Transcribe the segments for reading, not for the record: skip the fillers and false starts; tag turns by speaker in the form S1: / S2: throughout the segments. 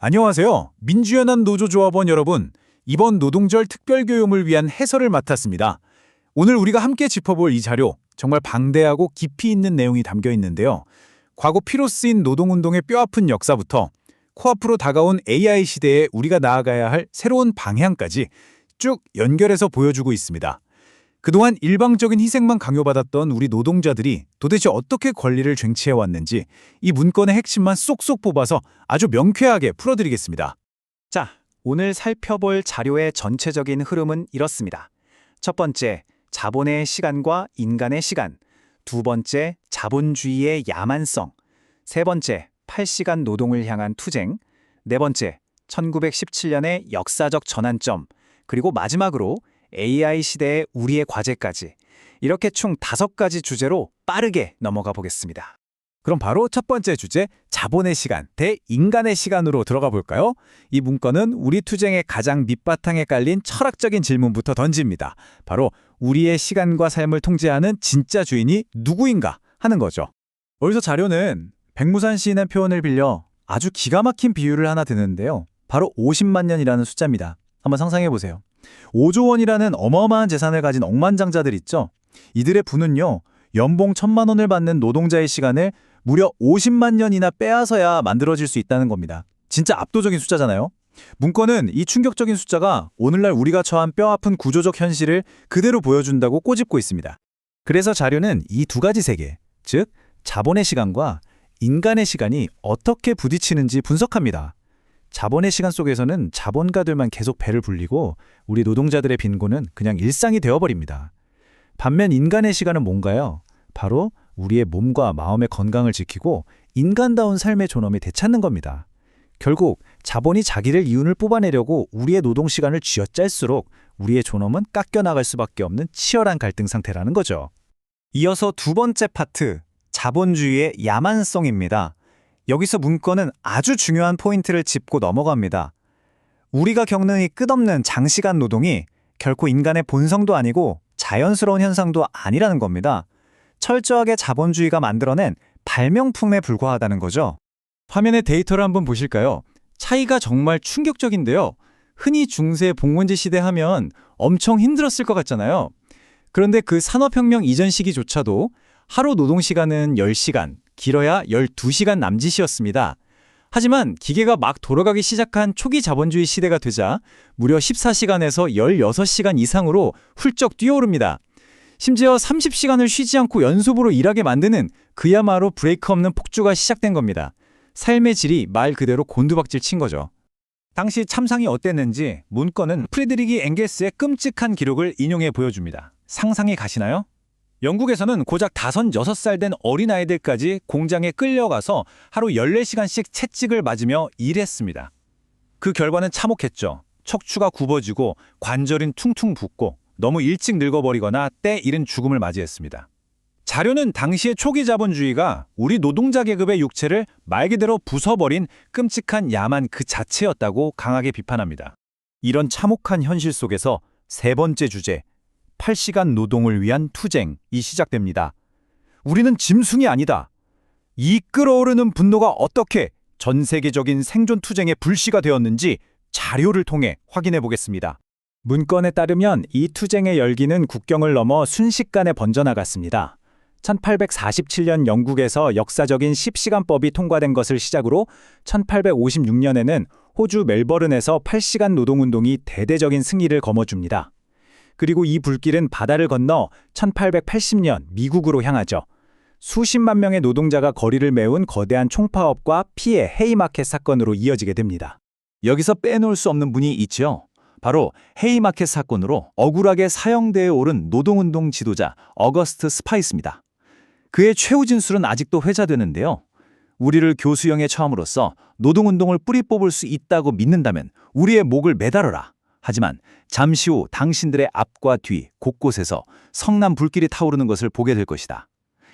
S1: 안녕하세요. 민주연합 노조조합원 여러분. 이번 노동절 특별교육을 위한 해설을 맡았습니다. 오늘 우리가 함께 짚어볼 이 자료, 정말 방대하고 깊이 있는 내용이 담겨 있는데요. 과거 피로 쓰인 노동운동의 뼈아픈 역사부터 코앞으로 다가온 AI 시대에 우리가 나아가야 할 새로운 방향까지 쭉 연결해서 보여주고 있습니다. 그동안 일방적인 희생만 강요받았던 우리 노동자들이 도대체 어떻게 권리를 쟁취해왔는지 이 문건의 핵심만 쏙쏙 뽑아서 아주 명쾌하게 풀어드리겠습니다.
S2: 자, 오늘 살펴볼 자료의 전체적인 흐름은 이렇습니다. 첫 번째, 자본의 시간과 인간의 시간. 두 번째, 자본주의의 야만성. 세 번째, 8시간 노동을 향한 투쟁. 네 번째, 1917년의 역사적 전환점. 그리고 마지막으로 AI 시대의 우리의 과제까지. 이렇게 총 5가지 주제로 빠르게 넘어가 보겠습니다.
S1: 그럼 바로 첫 번째 주제, 자본의 시간 대 인간의 시간으로 들어가 볼까요? 이 문건은 우리 투쟁의 가장 밑바탕에 깔린 철학적인 질문부터 던집니다. 바로 우리의 시간과 삶을 통제하는 진짜 주인이 누구인가 하는 거죠. 어디서 자료는 백무산 시인의 표현을 빌려 아주 기가 막힌 비유를 하나 드는데요. 바로 50만 년이라는 숫자입니다. 한번 상상해 보세요. 5조 원이라는 어마어마한 재산을 가진 억만장자들 있죠. 이들의 부는요, 연봉 1,000만 원을 받는 노동자의 시간을 무려 50만 년이나 빼앗아야 만들어질 수 있다는 겁니다. 진짜 압도적인 숫자잖아요. 문건은 이 충격적인 숫자가 오늘날 우리가 처한 뼈아픈 구조적 현실을 그대로 보여준다고 꼬집고 있습니다. 그래서 자료는 이 두 가지 세계, 즉 자본의 시간과 인간의 시간이 어떻게 부딪히는지 분석합니다. 자본의 시간 속에서는 자본가들만 계속 배를 불리고 우리 노동자들의 빈곤은 그냥 일상이 되어버립니다. 반면 인간의 시간은 뭔가요? 바로 우리의 몸과 마음의 건강을 지키고 인간다운 삶의 존엄이 되찾는 겁니다. 결국 자본이 자기를 이윤을 뽑아내려고 우리의 노동시간을 쥐어짤수록 우리의 존엄은 깎여나갈 수밖에 없는 치열한 갈등 상태라는 거죠.
S2: 이어서 두 번째 파트, 자본주의의 야만성입니다. 여기서 문건은 아주 중요한 포인트를 짚고 넘어갑니다. 우리가 겪는 이 끝없는 장시간 노동이 결코 인간의 본성도 아니고 자연스러운 현상도 아니라는 겁니다. 철저하게 자본주의가 만들어낸 발명품에 불과하다는 거죠.
S1: 화면의 데이터를 한번 보실까요? 차이가 정말 충격적인데요. 흔히 중세 봉건제 시대 하면 엄청 힘들었을 것 같잖아요. 그런데 그 산업혁명 이전 시기조차도 하루 노동시간은 10시간, 길어야 12시간 남짓이었습니다. 하지만 기계가 막 돌아가기 시작한 초기 자본주의 시대가 되자 무려 14시간에서 16시간 이상으로 훌쩍 뛰어오릅니다. 심지어 30시간을 쉬지 않고 연속으로 일하게 만드는 그야말로 브레이크 없는 폭주가 시작된 겁니다. 삶의 질이 말 그대로 곤두박질 친 거죠. 당시 참상이 어땠는지 문건은 프리드리히 엥겔스의 끔찍한 기록을 인용해 보여줍니다. 상상이 가시나요? 영국에서는 고작 5, 6살 된 어린아이들까지 공장에 끌려가서 하루 14시간씩 채찍을 맞으며 일했습니다. 그 결과는 참혹했죠. 척추가 굽어지고 관절은 퉁퉁 붓고 너무 일찍 늙어버리거나 때 이른 죽음을 맞이했습니다. 자료는 당시의 초기 자본주의가 우리 노동자 계급의 육체를 말 그대로 부숴버린 끔찍한 야만 그 자체였다고 강하게 비판합니다. 이런 참혹한 현실 속에서 세 번째 주제, 8시간 노동을 위한 투쟁이 시작됩니다. 우리는 짐승이 아니다. 이 끓어오르는 분노가 어떻게 전 세계적인 생존 투쟁의 불씨가 되었는지 자료를 통해 확인해 보겠습니다. 문건에 따르면 이 투쟁의 열기는 국경을 넘어 순식간에 번져나갔습니다. 1847년 영국에서 역사적인 10시간법이 통과된 것을 시작으로 1856년에는 호주 멜버른에서 8시간 노동운동이 대대적인 승리를 거머쥡니다. 그리고 이 불길은 바다를 건너 1880년 미국으로 향하죠. 수십만 명의 노동자가 거리를 메운 거대한 총파업과 피해 헤이마켓 사건으로 이어지게 됩니다. 여기서 빼놓을 수 없는 분이 있죠. 바로 헤이마켓 사건으로 억울하게 사형대에 오른 노동운동 지도자 어거스트 스파이스입니다. 그의 최후 진술은 아직도 회자되는데요. 우리를 교수형에 처함으로써 노동운동을 뿌리 뽑을 수 있다고 믿는다면 우리의 목을 매달아라. 하지만 잠시 후 당신들의 앞과 뒤 곳곳에서 성난 불길이 타오르는 것을 보게 될 것이다.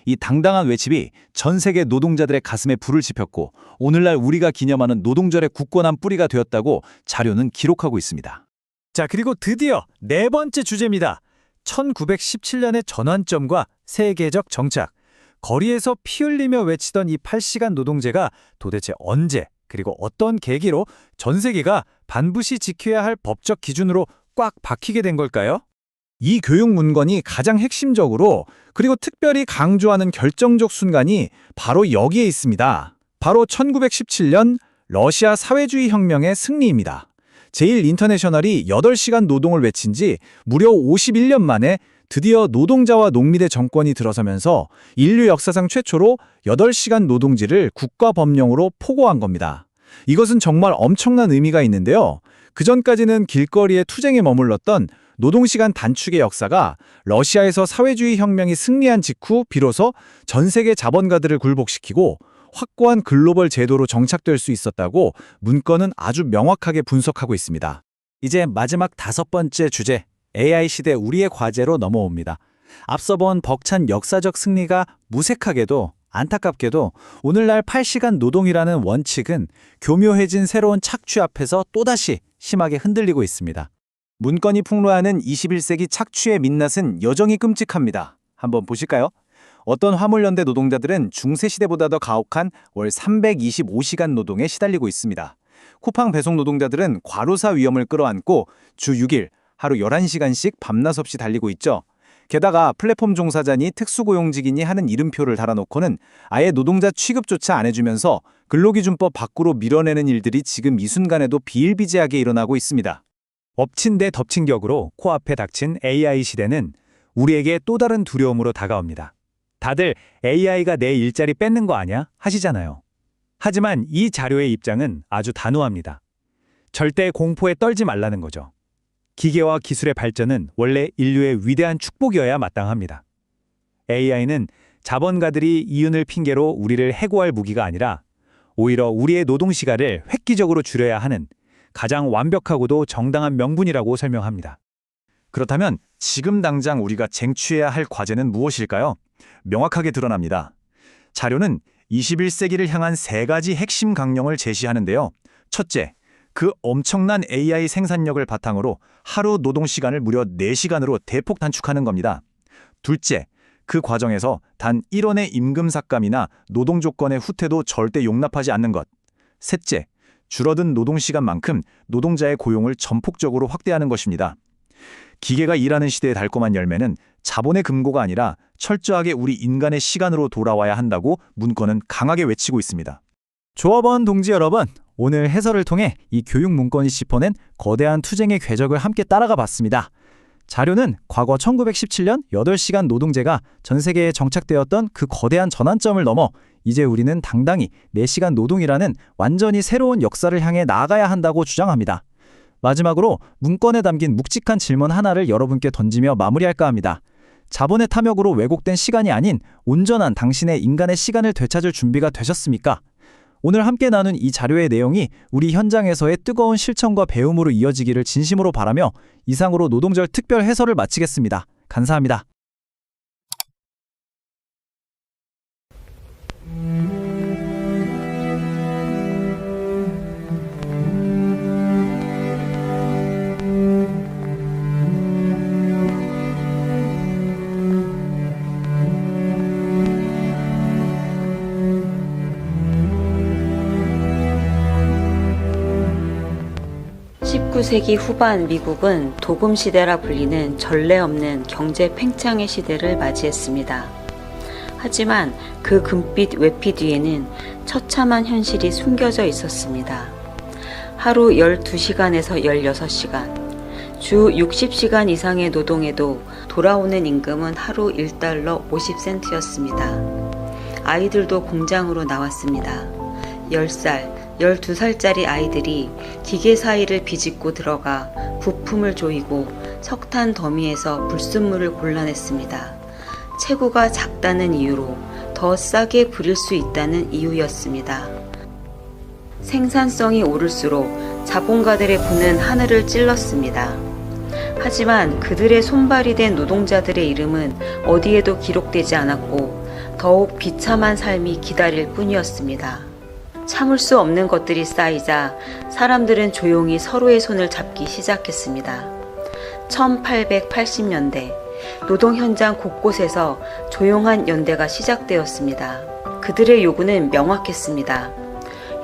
S1: 이 당당한 외침이 전 세계 노동자들의 가슴에 불을 지폈고 오늘날 우리가 기념하는 노동절의 굳건한 뿌리가 되었다고 자료는 기록하고 있습니다. 자, 그리고 드디어 네 번째 주제입니다. 1917년의 전환점과 세계적 정착. 거리에서 피 흘리며 외치던 이 8시간 노동제가 도대체 언제 그리고 어떤 계기로 전 세계가 반드시 지켜야 할 법적 기준으로 꽉 박히게 된 걸까요? 이 교육 문건이 가장 핵심적으로 그리고 특별히 강조하는 결정적 순간이 바로 여기에 있습니다. 바로 1917년 러시아 사회주의 혁명의 승리입니다. 제1인터내셔널이 8시간 노동을 외친 지 무려 51년 만에 드디어 노동자와 농민의 정권이 들어서면서 인류 역사상 최초로 8시간 노동제를 국가법령으로 포고한 겁니다. 이것은 정말 엄청난 의미가 있는데요. 그전까지는 길거리의 투쟁에 머물렀던 노동시간 단축의 역사가 러시아에서 사회주의 혁명이 승리한 직후 비로소 전 세계 자본가들을 굴복시키고 확고한 글로벌 제도로 정착될 수 있었다고 문건은 아주 명확하게 분석하고 있습니다. 이제 마지막 5번째 주제, AI 시대 우리의 과제로 넘어옵니다. 앞서 본 벅찬 역사적 승리가 무색하게도 안타깝게도 오늘날 8시간 노동이라는 원칙은 교묘해진 새로운 착취 앞에서 또다시 심하게 흔들리고 있습니다. 문건이 폭로하는 21세기 착취의 민낯은 여전히 끔찍합니다. 한번 보실까요? 어떤 화물연대 노동자들은 중세시대보다 더 가혹한 월 325시간 노동에 시달리고 있습니다. 쿠팡 배송 노동자들은 과로사 위험을 끌어안고 주 6일, 하루 11시간씩 밤낮 없이 달리고 있죠. 게다가 플랫폼 종사자니 특수고용직이니 하는 이름표를 달아놓고는 아예 노동자 취급조차 안 해주면서 근로기준법 밖으로 밀어내는 일들이 지금 이 순간에도 비일비재하게 일어나고 있습니다. 엎친 데 덮친 격으로 코앞에 닥친 AI 시대는 우리에게 또 다른 두려움으로 다가옵니다. 다들 AI가 내 일자리 뺏는 거 아냐 하시잖아요. 하지만 이 자료의 입장은 아주 단호합니다. 절대 공포에 떨지 말라는 거죠. 기계와 기술의 발전은 원래 인류의 위대한 축복이어야 마땅합니다. AI는 자본가들이 이윤을 핑계로 우리를 해고할 무기가 아니라 오히려 우리의 노동시간을 획기적으로 줄여야 하는 가장 완벽하고도 정당한 명분이라고 설명합니다. 그렇다면 지금 당장 우리가 쟁취해야 할 과제는 무엇일까요? 명확하게 드러납니다. 자료는 21세기를 향한 3가지 핵심 강령을 제시하는데요. 첫째, 그 엄청난 AI 생산력을 바탕으로 하루 노동시간을 무려 4시간으로 대폭 단축하는 겁니다. 둘째, 그 과정에서 단 1원의 임금 삭감이나 노동 조건의 후퇴도 절대 용납하지 않는 것. 셋째, 줄어든 노동시간만큼 노동자의 고용을 전폭적으로 확대하는 것입니다. 기계가 일하는 시대의 달콤한 열매는 자본의 금고가 아니라 철저하게 우리 인간의 시간으로 돌아와야 한다고 문건은 강하게 외치고 있습니다. 조합원 동지 여러분, 오늘 해설을 통해 이 교육 문건이 짚어낸 거대한 투쟁의 궤적을 함께 따라가 봤습니다. 자료는 과거 1917년 8시간 노동제가 전 세계에 정착되었던 그 거대한 전환점을 넘어 이제 우리는 당당히 4시간 노동이라는 완전히 새로운 역사를 향해 나아가야 한다고 주장합니다. 마지막으로 문건에 담긴 묵직한 질문 하나를 여러분께 던지며 마무리할까 합니다. 자본의 탐욕으로 왜곡된 시간이 아닌 온전한 당신의 인간의 시간을 되찾을 준비가 되셨습니까? 오늘 함께 나눈 이 자료의 내용이 우리 현장에서의 뜨거운 실천과 배움으로 이어지기를 진심으로 바라며 이상으로 노동절 특별 해설을 마치겠습니다. 감사합니다.
S3: (19세기) 후반 미국은 도금 시대라 불리는 전례 없는 경제 팽창의 시대를 맞이했습니다. 하지만 그 금빛 외피 뒤에는 처참한 현실이 숨겨져 있었습니다. 하루 12시간에서 16시간, 주 60시간 이상의 노동에도 돌아오는 임금은 하루 1달러 50센트였습니다. 아이들도 공장으로 나왔습니다. 10살, 12살짜리 아이들이 기계 사이를 비집고 들어가 부품을 조이고 석탄 더미에서 불순물을 골라냈습니다. 체구가 작다는 이유로 더 싸게 부릴 수 있다는 이유였습니다. 생산성이 오를수록 자본가들의 부는 하늘을 찔렀습니다. 하지만 그들의 손발이 된 노동자들의 이름은 어디에도 기록되지 않았고 더욱 비참한 삶이 기다릴 뿐이었습니다. 참을 수 없는 것들이 쌓이자 사람들은 조용히 서로의 손을 잡기 시작했습니다. 1880년대 노동 현장 곳곳에서 조용한 연대가 시작되었습니다. 그들의 요구는 명확했습니다.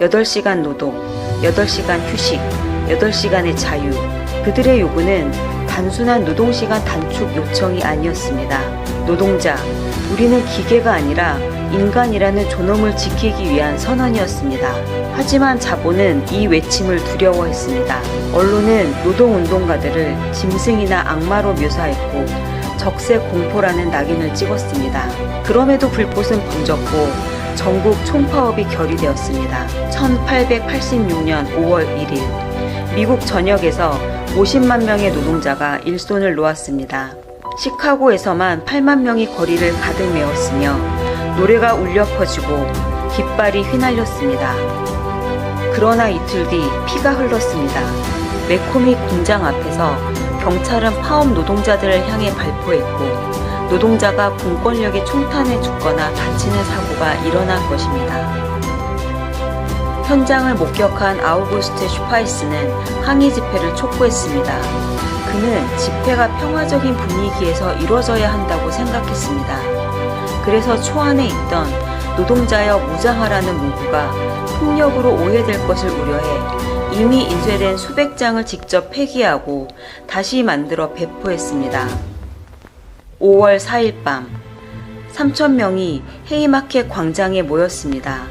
S3: 8시간 노동, 8시간 휴식, 8시간의 자유. 그들의 요구는 단순한 노동시간 단축 요청이 아니었습니다. 노동자, 우리는 기계가 아니라 인간이라는 존엄을 지키기 위한 선언이었습니다. 하지만 자본은 이 외침을 두려워했습니다. 언론은 노동운동가들을 짐승이나 악마로 묘사했고 적색 공포라는 낙인을 찍었습니다. 그럼에도 불꽃은 번졌고 전국 총파업이 결의되었습니다. 1886년 5월 1일 미국 전역에서 50만 명의 노동자가 일손을 놓았습니다. 시카고에서만 8만 명이 거리를 가득 메웠으며 노래가 울려 퍼지고 깃발이 휘날렸습니다. 그러나 이틀 뒤 피가 흘렀습니다. 매코미 공장 앞에서 경찰은 파업 노동자들을 향해 발포했고 노동자가 공권력의 총탄에 죽거나 다치는 사고가 일어난 것입니다. 현장을 목격한 아우구스트 슈파이스는 항의 집회를 촉구했습니다. 그는 집회가 평화적인 분위기에서 이루어져야 한다고 생각했습니다. 그래서 초안에 있던 노동자여 무장하라는 문구가 폭력으로 오해될 것을 우려해 이미 인쇄된 수백 장을 직접 폐기하고 다시 만들어 배포했습니다. 5월 4일 밤 3,000명이 헤이마켓 광장에 모였습니다.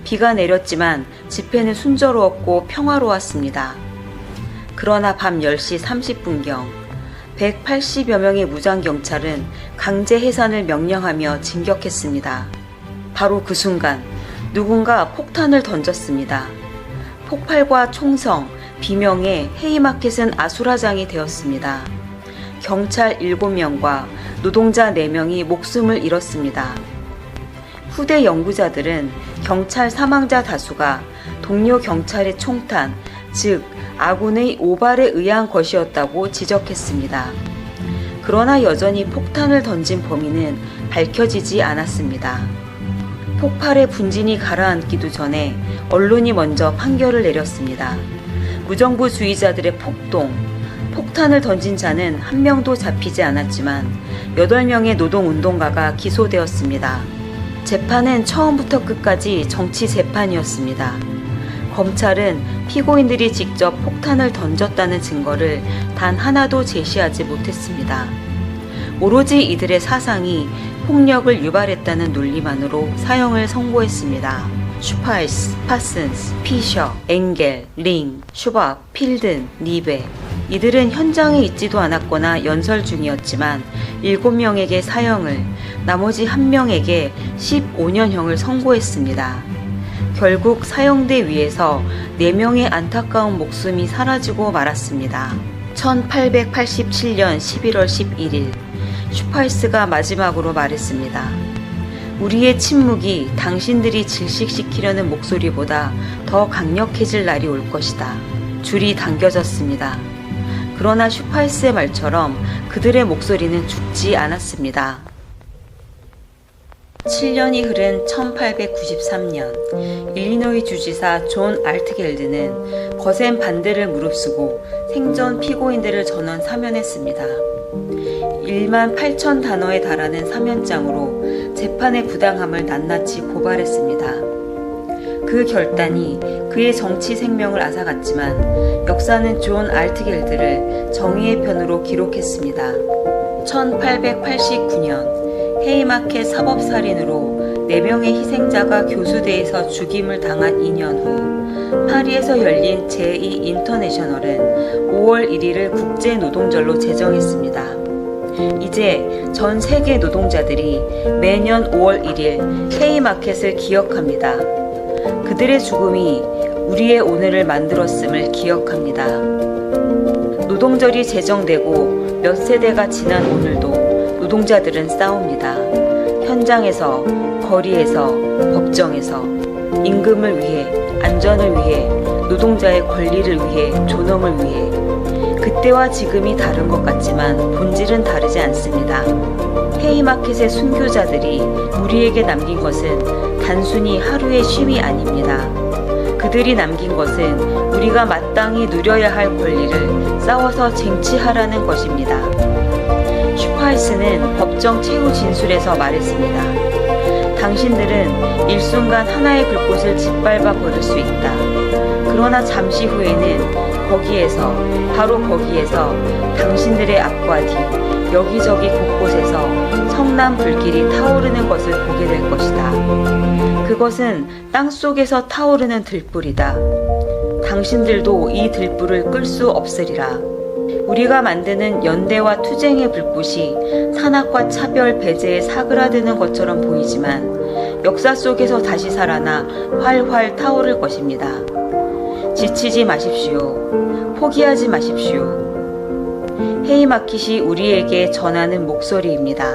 S3: 비가 내렸지만 집회는 순조로웠고 평화로웠습니다. 그러나 밤 10시 30분경 180여 명의 무장경찰은 강제 해산을 명령하며 진격했습니다. 바로 그 순간 누군가 폭탄을 던졌습니다. 폭발과 총성, 비명에 헤이마켓은 아수라장이 되었습니다. 경찰 7명과 노동자 4명이 목숨을 잃었습니다. 후대 연구자들은 경찰 사망자 다수가 동료 경찰의 총탄, 즉 아군의 오발에 의한 것이었다고 지적했습니다. 그러나 여전히 폭탄을 던진 범인은 밝혀지지 않았습니다. 폭발의 분진이 가라앉기도 전에 언론이 먼저 판결을 내렸습니다. 무정부주의자들의 폭동, 폭탄을 던진 자는 한 명도 잡히지 않았지만 8명의 노동운동가가 기소되었습니다. 재판은 처음부터 끝까지 정치 재판이었습니다. 검찰은 피고인들이 직접 폭탄을 던졌다는 증거를 단 하나도 제시하지 못했습니다. 오로지 이들의 사상이 폭력을 유발했다는 논리만으로 사형을 선고했습니다. 슈파이스, 파슨스, 피셔, 엥겔, 링, 슈밥, 필든, 니베. 이들은 현장에 있지도 않았거나 연설 중이었지만 7명에게 사형을, 나머지 1명에게 15년형을 선고했습니다. 결국 사형대 위에서 4명의 안타까운 목숨이 사라지고 말았습니다. 1887년 11월 11일 슈파이스가 마지막으로 말했습니다. 우리의 침묵이 당신들이 질식시키려는 목소리보다 더 강력해질 날이 올 것이다. 줄이 당겨졌습니다. 그러나 슈파이스의 말처럼 그들의 목소리는 죽지 않았습니다. 7년이 흐른 1893년 일리노이 주지사 존 알트겔드는 거센 반대를 무릅쓰고 생전 피고인들을 전원 사면했습니다. 1만 8천 단어에 달하는 사면장으로 재판의 부당함을 낱낱이 고발했습니다. 그 결단이 그의 정치 생명을 앗아갔지만 역사는 존 알트겔드를 정의의 편으로 기록했습니다. 1889년 헤이마켓 사법살인으로 4명의 희생자가 교수대에서 죽임을 당한 2년 후 파리에서 열린 제2 인터내셔널은 5월 1일을 국제노동절로 제정했습니다. 이제 전 세계 노동자들이 매년 5월 1일 헤이마켓을 기억합니다. 그들의 죽음이 우리의 오늘을 만들었음을 기억합니다. 노동절이 제정되고 몇 세대가 지난 오늘도 노동자들은 싸웁니다. 현장에서, 거리에서, 법정에서 임금을 위해, 안전을 위해, 노동자의 권리를 위해, 존엄을 위해. 그때와 지금이 다른 것 같지만 본질은 다르지 않습니다. 헤이마켓의 순교자들이 우리에게 남긴 것은 단순히 하루의 쉼이 아닙니다. 그들이 남긴 것은 우리가 마땅히 누려야 할 권리를 싸워서 쟁취하라는 것입니다. 슈파이스는 법정 최후 진술에서 말했습니다. 당신들은 일순간 하나의 불꽃을 짓밟아 버릴 수 있다. 그러나 잠시 후에는 거기에서, 바로 거기에서 당신들의 앞과 뒤, 여기저기 곳곳에서 성난 불길이 타오르는 것을 보게 될 것이다. 그것은 땅 속에서 타오르는 들불이다. 당신들도 이 들불을 끌 수 없으리라. 우리가 만드는 연대와 투쟁의 불꽃이 산악과 차별, 배제에 사그라드는 것처럼 보이지만 역사 속에서 다시 살아나 활활 타오를 것입니다. 지치지 마십시오. 포기하지 마십시오. 헤이마킷이 우리에게 전하는 목소리입니다.